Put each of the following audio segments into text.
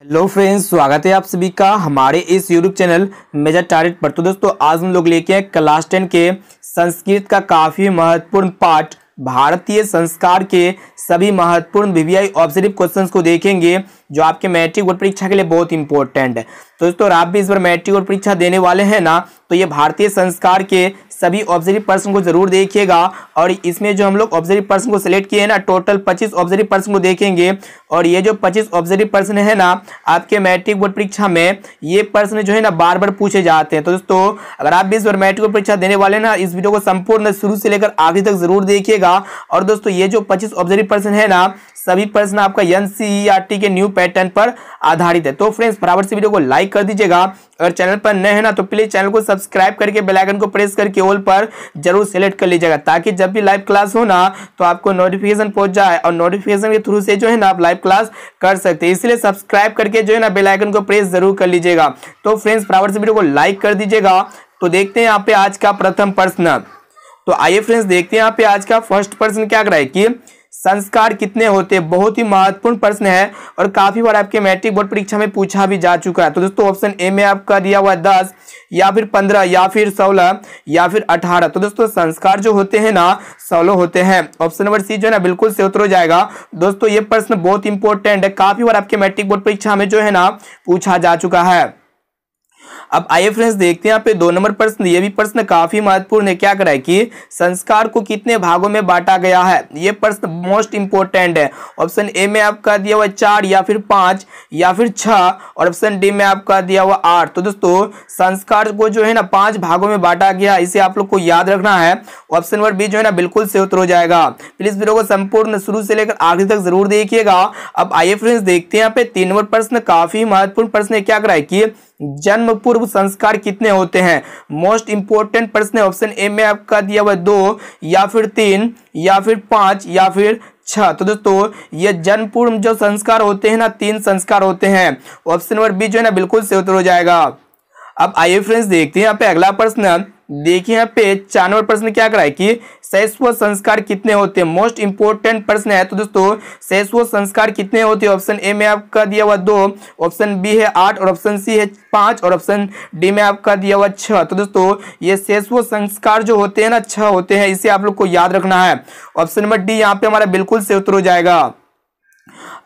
Hello friends, स्वागत है आप सभी का हमारे इस यूट्यूब चैनल मेजर टारगेट पर। तो दोस्तों आज हम लोग लेके आए क्लास 10 के संस्कृत का काफ़ी महत्वपूर्ण पार्ट भारतीय संस्कार के सभी महत्वपूर्ण वीवीआई ऑब्जेक्टिव क्वेश्चंस को देखेंगे जो आपके मैट्रिक बोर्ड परीक्षा के लिए बहुत इंपॉर्टेंट है। तो दोस्तों आप भी इस बार मैट्रिक बोर्ड परीक्षा देने वाले हैं ना, तो ये भारतीय संस्कार के सभी ऑब्जेक्टिव पर्सन को जरूर देखिएगा। और इसमें जो हम लोग ऑब्जेक्टिव पर्सन को सिलेक्ट किए हैं ना, टोटल 25 ऑब्जेक्टिव पर्सन को देखेंगे। और ये जो 25 ऑब्जेक्टिव पर्सन है ना, आपके मैट्रिक बोर्ड परीक्षा में ये प्रश्न जो है ना बार बार पूछे जाते हैं। तो दोस्तों अगर आप भी इस बार मैट्रिक बोर्ड परीक्षा देने वाले ना, इस वीडियो को संपूर्ण शुरू से लेकर आखिरी तक जरूर देखिएगा। और दोस्तों ये जो 25 ऑब्जेक्टिव पर्सन है ना, सभी प्रश्न आपका एनसीईआरटी के न्यू पैटर्न पर आधारित है। तो फ्रेंड्स फटाफट से वीडियो को लाइक कर दीजिएगा। अगर चैनल पर नए हैं ना, तो प्लीज चैनल को सब्सक्राइब करके बेल आइकन को प्रेस करके ऑल पर जरूर सेलेक्ट कर लीजिएगा, ताकि जब भी लाइव क्लास हो ना तो आपको नोटिफिकेशन पहुंच जाए और नोटिफिकेशन के थ्रू से जो है ना आप लाइव क्लास कर सकते हैं। इसलिए सब्सक्राइब करके जो है ना बेल आइकन को प्रेस जरूर कर लीजिएगा। तो फ्रेंड्स फटाफट से वीडियो को लाइक कर दीजिएगा। तो देखते हैं यहाँ पे आज का प्रथम प्रश्न। तो आइए फ्रेंड्स देखते हैं यहाँ पे आज का फर्स्ट प्रश्न क्या कराए कि संस्कार कितने होते हैं। बहुत ही महत्वपूर्ण प्रश्न है और काफी बार आपके मैट्रिक बोर्ड परीक्षा में पूछा भी जा चुका है। तो दोस्तों ऑप्शन ए में आपका दिया हुआ 10 या फिर 15 या फिर 16 या फिर 18। तो दोस्तों संस्कार जो होते हैं ना 16 होते हैं। ऑप्शन नंबर सी जो है ना बिल्कुल से उत्तर हो जाएगा। दोस्तों ये प्रश्न बहुत इंपॉर्टेंट है, काफी बार आपके मैट्रिक बोर्ड परीक्षा में जो है ना पूछा जा चुका है। अब आइए फ्रेंड्स देखते हैं यहाँ पे 2 नंबर प्रश्न। ये भी प्रश्न काफी महत्वपूर्ण है। क्या कराए कि संस्कार को कितने भागों में बांटा गया है। ये प्रश्न मोस्ट इंपॉर्टेंट है। ऑप्शन ए में आपका दिया हुआ 4 या फिर 5 या फिर 6 और ऑप्शन डी में आपका दिया हुआ 8। तो दोस्तों संस्कार को जो है ना 5 भागों में बांटा गया, इसे आप लोग को याद रखना है। ऑप्शन नंबर बी जो है ना बिल्कुल से उत्तर हो जाएगा। प्लीज वीडियो को संपूर्ण शुरू से लेकर आखिरी तक जरूर देखिएगा। अब आइए फ्रेंड्स देखते हैं यहाँ पे 3 नंबर प्रश्न। काफी महत्वपूर्ण प्रश्न है। क्या कराए कि जन्म पूर्व संस्कार कितने होते हैं। मोस्ट इंपोर्टेंट प्रश्न है। ऑप्शन ए में आपका दिया हुआ 2 या फिर 3 या फिर 5 या फिर 6। तो दोस्तों ये जन्म पूर्व जो संस्कार होते हैं ना 3 संस्कार होते हैं। ऑप्शन नंबर बी जो है ना बिल्कुल से उत्तर हो जाएगा। अब आइए फ्रेंड्स देखते हैं यहाँ पे अगला प्रश्न। देखिए यहाँ पे 4 नंबर प्रश्न क्या कराए कि शैशव संस्कार कितने होते हैं। मोस्ट इंपोर्टेंट प्रश्न है। तो दोस्तों शैशव संस्कार कितने होते हैं। ऑप्शन ए में आपका दिया हुआ 2, ऑप्शन बी है 8 और ऑप्शन सी है 5 और ऑप्शन डी में आपका दिया हुआ 6। तो दोस्तों ये शैशव संस्कार जो होते हैं ना 6 होते हैं, इसे आप लोग को याद रखना है। ऑप्शन नंबर डी यहाँ पे हमारा बिल्कुल से उत्तर हो जाएगा।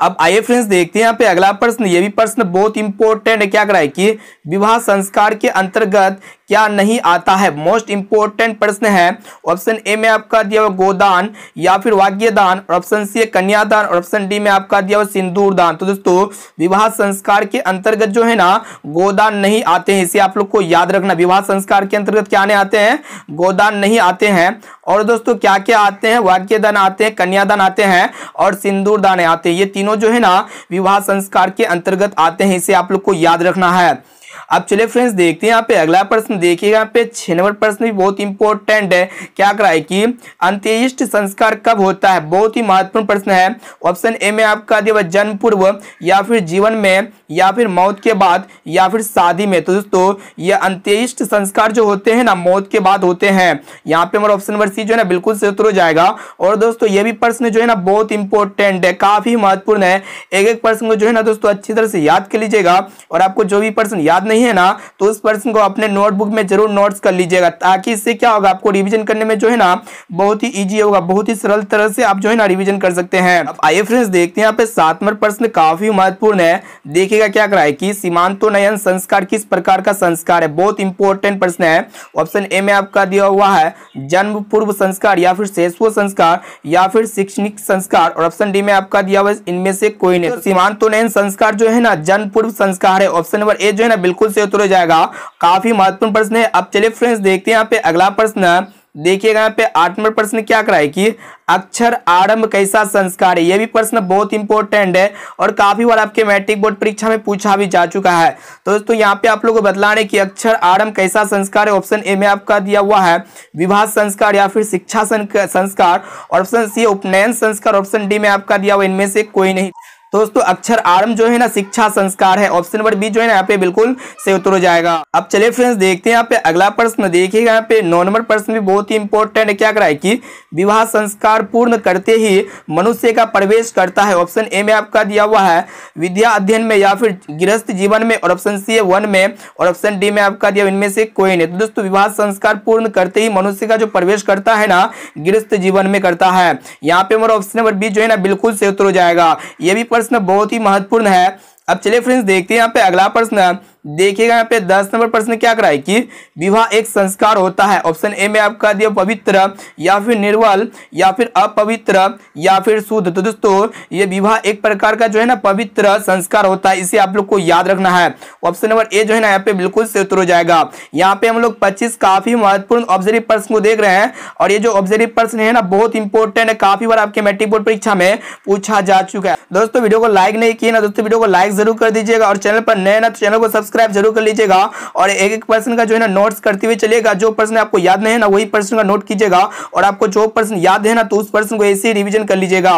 अब आइए फ्रेंड्स देखते हैं यहाँ पे अगला प्रश्न। ये भी प्रश्न बहुत इंपॉर्टेंट है। क्या कराए कि विवाह संस्कार के अंतर्गत क्या नहीं आता है। मोस्ट इंपॉर्टेंट प्रश्न है। ऑप्शन ए में आपका दिया हुआ गोदान या फिर वाग्यदान और ऑप्शन सी है कन्यादान और ऑप्शन डी में आपका दिया हुआ सिंदूर दान। तो दोस्तों विवाह संस्कार के अंतर्गत जो है ना गोदान नहीं आते हैं, इसे आप लोग को याद रखना। विवाह संस्कार के अंतर्गत क्या नहीं आते हैं, गोदान नहीं आते हैं। और दोस्तों क्या क्या आते हैं, वाग्यदान आते हैं, कन्यादान आते हैं और सिंदूर दान आते हैं। ये तीनों जो है ना विवाह संस्कार के अंतर्गत आते हैं, इसे आप लोग को याद रखना है। अब चलिए फ्रेंड्स देखते हैं यहाँ पे अगला प्रश्न। देखिएगा यहाँ पे 6 नंबर प्रश्न भी बहुत इंपॉर्टेंट है। क्या कराए कि अंत्येष्टि संस्कार कब होता है। बहुत ही महत्वपूर्ण प्रश्न है। ऑप्शन ए में आपका दिया हुआ जन्म पूर्व या फिर जीवन में या फिर मौत के बाद या फिर शादी में। तो दोस्तों ये अंत्येष्टि संस्कार जो होते हैं ना मौत के बाद होते हैं। यहाँ पे हमारा ऑप्शन नंबर सी जो है ना बिल्कुल से उत्तर हो जाएगा। और दोस्तों ये भी प्रश्न जो है ना बहुत इंपॉर्टेंट है, काफी महत्वपूर्ण है। एक एक प्रश्न को जो है ना दोस्तों अच्छी तरह से याद कर लीजिएगा। और आपको जो भी प्रश्न याद नहीं है ना, तो उस प्रश्न को अपने नोटबुक में जरूर नोट्स कर लीजिएगा, ताकि इससे क्या होगा आपको रिवीजन करने में जो है ना बहुत ही इजी होगा। बहुत ही सरल तरह से आप जो है ना रिवीजन कर सकते हैं। अब आइए फ्रेंड्स देखते हैं यहाँ पे 7 नंबर प्रश्न काफी महत्वपूर्ण है। देखिएगा क्या कराए कि सीमांतोन्नयन संस्कार किस प्रकार का संस्कार है। बहुत इंपॉर्टेंट प्रश्न है। ऑप्शन ए में आपका दिया हुआ है जन्म पूर्व संस्कार या फिर शैशव संस्कार या फिर शैक्षणिक संस्कार और ऑप्शन डी में आपका दिया हुआ इनमें से कोई नहीं। सीमांतोन्नयन संस्कार जो है ना जन्म पूर्व संस्कार है। ऑप्शन नंबर ए जो है ना बिल्कुल से उत्तर हो जाएगा। काफी महत्वपूर्ण प्रश्न है। अब चलिए फ्रेंड्स देखते हैं यहाँ पे अगला प्रश्न। देखिएगा यहाँ पे 8 नंबर प्रश्न क्या कराए कि अक्षर आरंभ कैसा संस्कार है। यह भी प्रश्न बहुत इंपॉर्टेंट है और काफी बार आपके मैट्रिक बोर्ड परीक्षा में पूछा भी जा चुका है। तो दोस्तों यहाँ पे आप लोगों को बतलाने की अक्षर आरंभ कैसा संस्कार है। ऑप्शन ए में आपका दिया हुआ है विवाह संस्कार या फिर शिक्षा संस्कार और ऑप्शन सी उपनयन संस्कार, ऑप्शन डी में आपका दिया हुआ इनमें से कोई नहीं। तो दोस्तों अक्षर आरंभ जो है ना शिक्षा संस्कार है। ऑप्शन नंबर बी जो है ना यहाँ पे बिल्कुल सही उत्तर हो जाएगा। अब चलिए फ्रेंड्स देखते हैं यहाँ पे अगला प्रश्न। देखिएगा यहाँ पे 9 नंबर प्रश्न भी बहुत ही इंपॉर्टेंट है। क्या करा है कि विवाह संस्कार पूर्ण करते ही मनुष्य का प्रवेश करता है। ऑप्शन ए में आपका दिया हुआ है विद्या अध्ययन में या फिर गृहस्थ जीवन में, और ऑप्शन सी है वन में, और ऑप्शन डी में आपका दिया इनमें से कोई नहीं। तो दोस्तों विवाह संस्कार पूर्ण करते ही मनुष्य का जो प्रवेश करता है ना गृहस्थ जीवन में करता है। यहाँ पे हमारा ऑप्शन नंबर बी जो है ना बिल्कुल सही उत्तर हो जाएगा। यह भी प्रश्न बहुत ही महत्वपूर्ण है। अब चलिए फ्रेंड्स देखते हैं यहाँ पे अगला प्रश्न। देखिएगा यहाँ पे 10 नंबर प्रश्न क्या कराए कि विवाह एक संस्कार होता है। ऑप्शन ए में आपका दिया पवित्र या फिर निर्मल या फिर अपवित्र या फिर शुद्ध। तो दोस्तों ये विवाह एक प्रकार का जो है ना पवित्र संस्कार होता है, इसे आप लोग को याद रखना है। ऑप्शन नंबर ए जो है ना यहाँ पे बिल्कुल सही उत्तर हो जाएगा। यहाँ पे हम लोग 25 काफी महत्वपूर्ण ऑब्जर्व प्रश्न को देख रहे हैं, और ये जो ऑब्जर्व प्रश्न है ना बहुत इंपॉर्टेंट है, काफी बार आपके मैट्रिक बोर्ड परीक्षा में पूछा जा चुका है। दोस्तों वीडियो को लाइक नहीं किया ना दोस्तों वीडियो को लाइक जरूर कर दीजिएगा, और चैनल पर नए ना तो चैनल को सब्सक्राइब जरूर कर लीजिएगा, और एक एक प्रश्न का जो है ना नोट्स करते हुए चलिएगा। जो प्रश्न आपको याद नहीं है ना वही प्रश्न का नोट कीजिएगा, और आपको जो प्रश्न याद है ना तो उस प्रश्न को ऐसे ही रिवीजन कर लीजिएगा।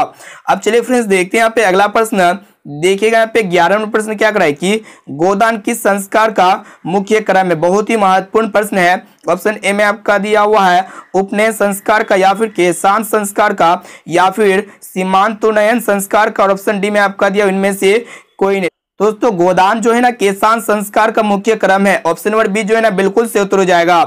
अब चलिए फ्रेंड्स देखते हैं यहाँ पे अगला प्रश्न। देखिएगा यहाँ पे 11 नंबर प्रश्न क्या कराए कि गोदान किस संस्कार का मुख्य क्रम है। बहुत ही महत्वपूर्ण प्रश्न है। ऑप्शन ए में आपका दिया हुआ है उपनयन संस्कार का या फिर केशांत संस्कार का या फिर सीमांतोन्नयन संस्कार का, और ऑप्शन डी में आपका दिया इनमें से कोई नहीं। दोस्तों गोदान जो है ना केशांत संस्कार का मुख्य क्रम है। ऑप्शन नंबर बी जो है ना बिल्कुल सही उत्तर हो जाएगा।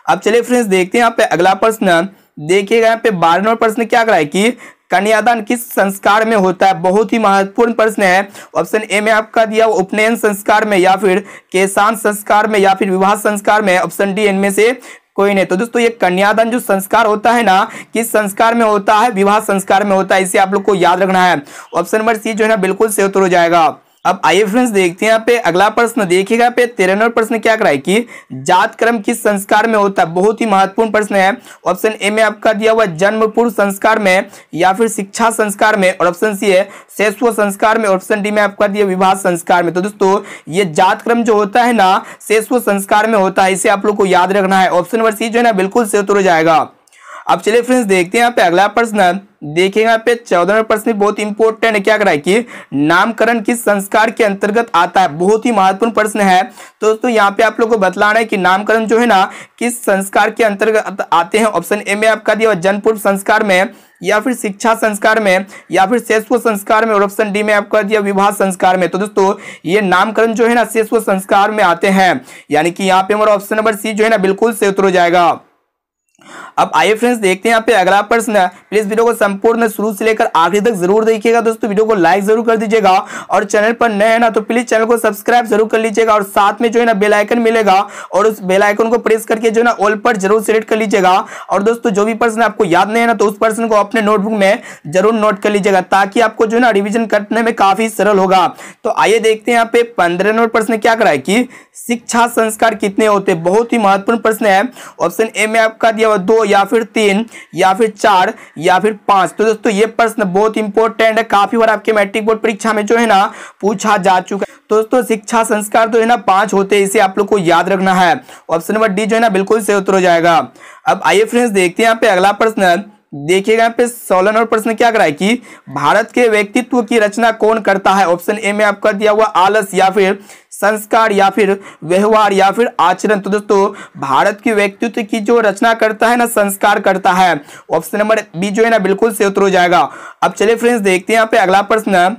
अब चलिए फ्रेंड्स देखते हैं यहाँ पे अगला प्रश्न। देखिएगा यहाँ पे 12 नंबर प्रश्न क्या कराए कि कन्यादान किस संस्कार में होता है। बहुत ही महत्वपूर्ण प्रश्न है। ऑप्शन ए में आपका दिया उपनयन संस्कार में या फिर केशांत संस्कार में या फिर विवाह संस्कार में, ऑप्शन डी इनमें से कोई नहीं। तो दोस्तों ये कन्यादान जो संस्कार होता है ना किस संस्कार में होता है, विवाह संस्कार में होता है, इसे आप लोग को याद रखना है। ऑप्शन नंबर सी जो है ना बिल्कुल सही उत्तर हो जाएगा। अब आइए फ्रेंड्स देखते हैं यहाँ पे अगला प्रश्न। देखिएगा यहाँ पे 13 नंबर प्रश्न क्या कराए कि जात कर्म किस संस्कार में होता है। बहुत ही महत्वपूर्ण प्रश्न है। ऑप्शन ए में आपका दिया हुआ जन्म पूर्व संस्कार में या फिर शिक्षा संस्कार में, और ऑप्शन सी है शैशव संस्कार में, ऑप्शन डी में आपका दिया विवाह संस्कार में। तो दोस्तों ये जात क्रम जो होता है ना शैशव संस्कार में होता है, इसे आप लोग को याद रखना है। ऑप्शन नंबर सी जो है ना बिल्कुल सही उत्तर हो जाएगा। अब चलिए फ्रेंड्स देखते हैं यहाँ पे अगला प्रश्न। देखिएगा यहाँ पे 14 नंबर प्रश्न बहुत इंपॉर्टेंट है। क्या कराए कि नामकरण किस संस्कार के अंतर्गत आता है। बहुत ही महत्वपूर्ण प्रश्न है। तो दोस्तों यहाँ पे आप लोग को बतलाना है कि नामकरण जो है ना किस संस्कार के अंतर्गत आते हैं। ऑप्शन ए में आपका दिया जन्म पूर्व संस्कार में या फिर शिक्षा संस्कार में या फिर शैशव संस्कार में, और ऑप्शन डी में आपका दिया विवाह संस्कार में। तो दोस्तों ये नामकरण जो है ना शैशव संस्कार में आते हैं, यानी कि यहाँ पे हमारा ऑप्शन नंबर सी जो है ना बिल्कुल सही उत्तर हो जाएगा। अब आइए फ्रेंड्स देखते हैं यहाँ पे अगला प्रश्न। प्लीज वीडियो को संपूर्ण शुरू से लेकर आखिरी तक जरूर देखिएगा। दोस्तों वीडियो को लाइक जरूर कर दीजिएगा, और चैनल पर नए हैं ना तो प्लीज चैनल को सब्सक्राइब जरूर कर लीजिएगा, और साथ में जो है ना बेल आइकन मिलेगा और उस बेल आइकन को प्रेस करके जो है ना ऑल पर जरूर सिलेक्ट कर लीजिएगा। और दोस्तों जो भी प्रश्न आपको याद नहीं है ना तो उस प्रश्न को अपने नोटबुक में जरूर नोट कर लीजिएगा, ताकि आपको जो है ना रिविजन करने में काफी सरल होगा। तो आइए देखते हैं यहाँ पे 15 नंबर प्रश्न क्या कराए कि शिक्षा संस्कार कितने होते हैं। बहुत ही महत्वपूर्ण प्रश्न है। ऑप्शन ए में आपका दिया हुआ 2 या फिर 3 या फिर 4 या फिर 5। तो दोस्तों ये प्रश्न बहुत इंपॉर्टेंट है, काफी बार आपके मैट्रिक बोर्ड परीक्षा में जो है ना पूछा जा चुका है। तो दोस्तों शिक्षा संस्कार तो है ना 5 होते हैं, इसे आप लोग को याद रखना है। ऑप्शन नंबर डी जो है ना बिल्कुल सही उत्तर हो जाएगा। अब आइए फ्रेंड्स देखते हैं यहाँ पे अगला प्रश्न। देखिएगा यहाँ पे 16 नंबर प्रश्न क्या कराए कि भारत के व्यक्तित्व की रचना कौन करता है। ऑप्शन ए में आपका दिया हुआ आलस या फिर संस्कार या फिर व्यवहार या फिर आचरण। तो दोस्तों भारत की व्यक्तित्व की जो रचना करता है ना संस्कार करता है। ऑप्शन नंबर बी जो है ना बिल्कुल सही उत्तर हो जाएगा। अब चलिए फ्रेंड्स देखते हैं यहाँ पे अगला प्रश्न।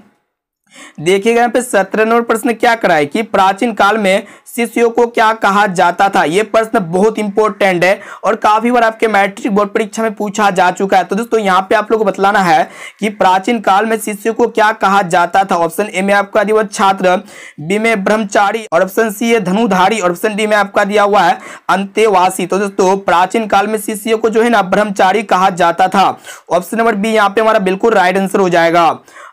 देखिएगा यहाँ पे 17 नंबर प्रश्न क्या कराए कि प्राचीन काल में शिष्यों को क्या कहा जाता था। यह प्रश्न बहुत इंपॉर्टेंट है और काफी बार आपके मैट्रिक बोर्ड परीक्षा में पूछा जा चुका है। तो दोस्तों यहाँ पे आप लोगों को बतलाना है कि प्राचीन काल में शिष्यों को क्या कहा जाता था। ऑप्शन ए में आपका दिया हुआ छात्र, बी में ब्रह्मचारी, और ऑप्शन सी है धनुधारी, और ऑप्शन डी में आपका दिया हुआ है अंतेवासी। तो दोस्तों प्राचीन काल में शिष्यों को जो है ना ब्रह्मचारी कहा जाता था। ऑप्शन नंबर बी यहाँ पे हमारा बिल्कुल राइट आंसर हो जाएगा।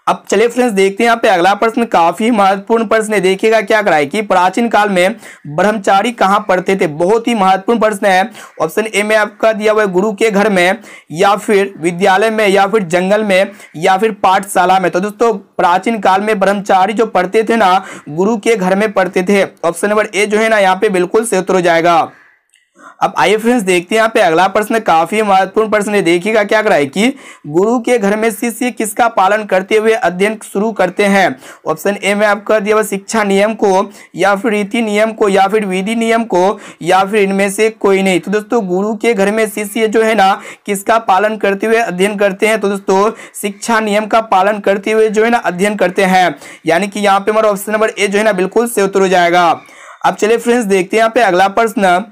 अब चलिए फ्रेंड्स देखते हैं यहाँ पे अगला प्रश्न, काफी महत्वपूर्ण प्रश्न है। देखिएगा क्या कराए कि प्राचीन काल में ब्रह्मचारी कहाँ पढ़ते थे। बहुत ही महत्वपूर्ण प्रश्न है। ऑप्शन ए में आपका दिया हुआ है गुरु के घर में, या फिर विद्यालय में, या फिर जंगल में, या फिर पाठशाला में। तो दोस्तों प्राचीन काल में ब्रह्मचारी जो पढ़ते थे ना गुरु के घर में पढ़ते थे। ऑप्शन नंबर ए जो है ना यहाँ पे बिल्कुल सही उत्तर हो जाएगा। अब आइए फ्रेंड्स देखते हैं यहाँ पे अगला प्रश्न, काफी महत्वपूर्ण प्रश्न है। देखिएगा क्या करा है कि गुरु के घर में शिष्य किसका पालन करते हुए अध्ययन शुरू करते हैं। ऑप्शन ए में आपका दिया हुआ शिक्षा नियम को, या फिर रीति नियम को, या फिर विधि नियम को, या फिर इनमें से कोई नहीं। तो दोस्तों गुरु के घर में शिष्य जो है ना किसका पालन करते हुए अध्ययन करते हैं, तो दोस्तों शिक्षा नियम का पालन करते हुए जो है ना अध्ययन करते हैं। यानी कि यहाँ पे हमारा ऑप्शन नंबर ए जो है ना बिल्कुल सही उत्तर हो जाएगा। अब चलिए फ्रेंड्स देखते हैं यहाँ पे अगला प्रश्न।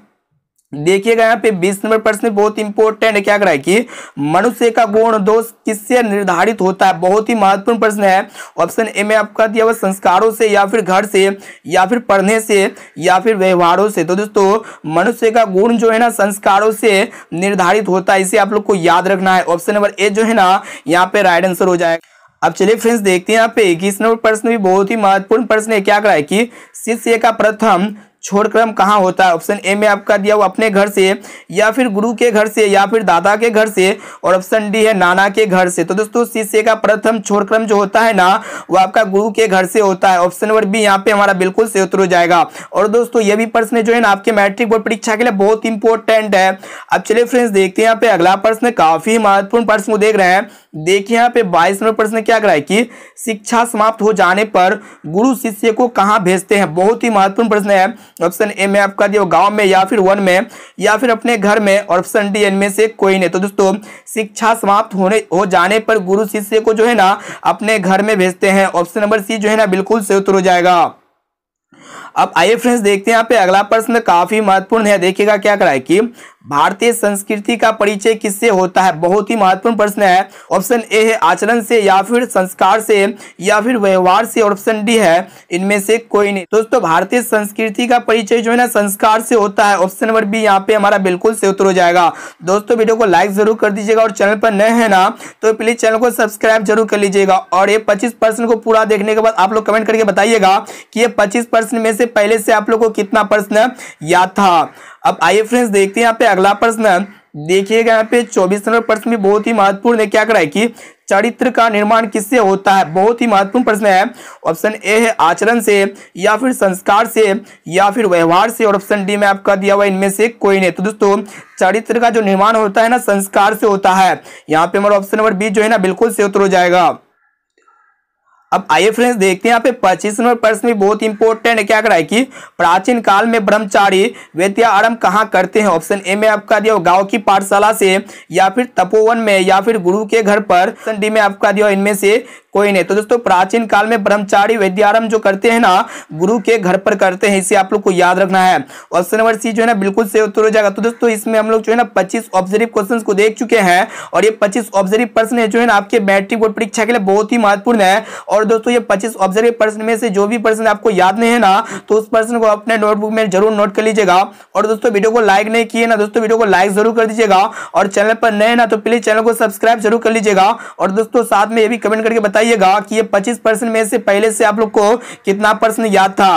देखिएगा यहाँ पे 20 नंबर प्रश्न बहुत इंपॉर्टेंट है। क्या करा है कि मनुष्य का गुण दोष किससे निर्धारित होता है। बहुत ही महत्वपूर्ण प्रश्न है। ऑप्शन ए में आपका दिया हुआ संस्कारों से, या फिर घर से, या फिर पढ़ने से, या फिर व्यवहारों से। तो दोस्तों मनुष्य का गुण जो है ना संस्कारों से निर्धारित होता है, इसे आप लोग को याद रखना है। ऑप्शन नंबर ए जो है ना यहाँ पे राइट आंसर हो जाएगा। अब चलिए फ्रेंड्स देखते हैं यहाँ पे 21 नंबर प्रश्न भी बहुत ही महत्वपूर्ण प्रश्न है। क्या करा है कि शिष्य का प्रथम छोड़क्रम कहाँ होता है। ऑप्शन ए में आपका दिया हुआ अपने घर से, या फिर गुरु के घर से, या फिर दादा के घर से, और ऑप्शन डी है नाना के घर से। तो दोस्तों शिष्य का प्रथम छोड़क्रम जो होता है ना वो आपका गुरु के घर से होता है। ऑप्शन नंबर बी यहाँ पे हमारा बिल्कुल सही उत्तर हो जाएगा। और दोस्तों ये भी प्रश्न जो है ना आपके मैट्रिक बोर्ड परीक्षा के लिए बहुत इंपॉर्टेंट है। अब चलिए फ्रेंड्स देखते हैं यहाँ पे अगला प्रश्न, काफी महत्वपूर्ण प्रश्न को देख रहे हैं। देखिए यहाँ पे 22 नंबर प्रश्न क्या करा है कि शिक्षा समाप्त हो जाने पर गुरु शिष्य को कहाँ भेजते हैं। बहुत ही महत्वपूर्ण प्रश्न है। ऑप्शन ए में आपका दिया गांव में, या फिर वन में, या फिर अपने घर में, और ऑप्शन डी इनमें से कोई नहीं। तो दोस्तों शिक्षा समाप्त हो जाने पर गुरु शिष्य को जो है ना अपने घर में भेजते हैं। ऑप्शन नंबर सी जो है ना बिल्कुल सही उत्तर हो जाएगा। अब आइए फ्रेंड्स देखते हैं यहाँ पे अगला प्रश्न, काफी महत्वपूर्ण है। देखिएगा क्या करा है कि भारतीय संस्कृति का परिचय किससे होता है। बहुत ही महत्वपूर्ण प्रश्न है। ऑप्शन ए है आचरण से, या फिर संस्कार से, या फिर व्यवहार से, और ऑप्शन डी है इनमें से कोई नहीं। दोस्तों भारतीय संस्कृति का परिचय जो है ना संस्कार से होता है। ऑप्शन नंबर बी यहाँ पे हमारा बिल्कुल सही उत्तर हो जाएगा। दोस्तों वीडियो को लाइक जरूर कर दीजिएगा, और चैनल पर नए हैं ना तो प्लीज चैनल को सब्सक्राइब जरूर कर लीजिएगा। और ये 25% को पूरा देखने के बाद आप लोग कमेंट करके बताइएगा कि ये 25% में से पहले से आप लोग को कितना प्रश्न याद था। अब आइए फ्रेंड्स देखते हैं यहाँ पे अगला प्रश्न। देखिएगा यहाँ पे 24 नंबर प्रश्न भी बहुत ही महत्वपूर्ण है। क्या करा है कि चरित्र का निर्माण किससे होता है। बहुत ही महत्वपूर्ण प्रश्न है। ऑप्शन ए है आचरण से, या फिर संस्कार से, या फिर व्यवहार से, और ऑप्शन डी में आपका दिया हुआ इनमें से कोई नहीं। तो दोस्तों चरित्र का जो निर्माण होता है ना संस्कार से होता है। यहाँ पे हमारा ऑप्शन नंबर बी जो है ना बिल्कुल सही उत्तर हो जाएगा। अब आइए फ्रेंड्स देखते हैं यहाँ पे 25 नंबर प्रश्न भी बहुत इंपॉर्टेंट है। क्या करा है कि प्राचीन काल में ब्रह्मचारी विद्या आरंभ कहाँ करते हैं। ऑप्शन ए में आपका दिया गांव की पाठशाला से, या फिर तपोवन में, या फिर गुरु के घर पर, ऑप्शन डी में आपका दिया इनमें से कोई नहीं। तो दोस्तों प्राचीन काल में ब्रह्मचारी विद्यारंभ जो करते हैं ना गुरु के घर पर करते हैं, इसे आप लोग को याद रखना है। ऑप्शन नंबर सी जो है ना बिल्कुल सही उत्तर हो जाएगा। तो दोस्तों इसमें हम लोग जो है ना 25 ऑब्जर्व क्वेश्चंस को देख चुके हैं, और ये 25 ऑब्जर्व प्रश्न है जो है ना आपके मैट्रिक बोर्ड परीक्षा के लिए बहुत ही महत्वपूर्ण है। और दोस्तों ये 25 ऑब्जर्व प्रश्न में से जो भी प्रश्न आपको याद नहीं है ना तो उस प्रश्न को अपने नोटबुक में जरूर नोट कर लीजिएगा। और दोस्तों वीडियो को लाइक नहीं किए ना दोस्तों वीडियो को लाइक जरूर कर दीजिएगा, और चैनल पर नए ना तो प्लीज चैनल को सब्सक्राइब जरूर कर लीजिएगा। और दोस्तों साथ में ये भी कमेंट करके बताइएगा कि ये 25% में से पहले से आप लोग को कितना प्रश्न याद था।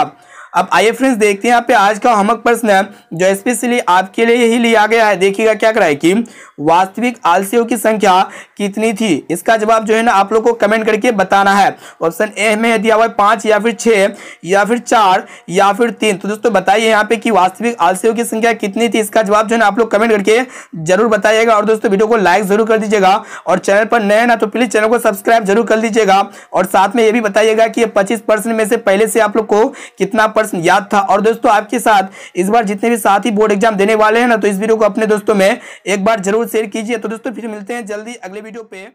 अब आइए फ्रेंड्स देखते हैं यहाँ पे आज का होमवर्क प्रश्न जो स्पेशली आपके लिए ही लिया गया है। देखिएगा क्या करा है कि वास्तविक आलसियों की संख्या कितनी थी। इसका जवाब जो है ना आप लोग को कमेंट करके बताना है। ऑप्शन ए में दिया हुआ है 5, या फिर 6, या फिर 4, या फिर 3। तो दोस्तों बताइए यहाँ पे कि वास्तविक आलसियों की संख्या कितनी थी। इसका जवाब जो है ना आप लोग कमेंट करके जरूर बताइएगा। और दोस्तों वीडियो को लाइक जरूर कर दीजिएगा, और चैनल पर नए ना तो प्लीज चैनल को सब्सक्राइब जरूर कर लीजिएगा। और साथ में ये भी बताइएगा कि ये 25% में से पहले से आप लोग को कितना प्रश्न याद था। और दोस्तों आपके साथ इस बार जितने भी साथी बोर्ड एग्जाम देने वाले हैं ना तो इस वीडियो को अपने दोस्तों में एक बार जरूर शेयर कीजिए। तो दोस्तों फिर मिलते हैं जल्दी अगले वीडियो पे।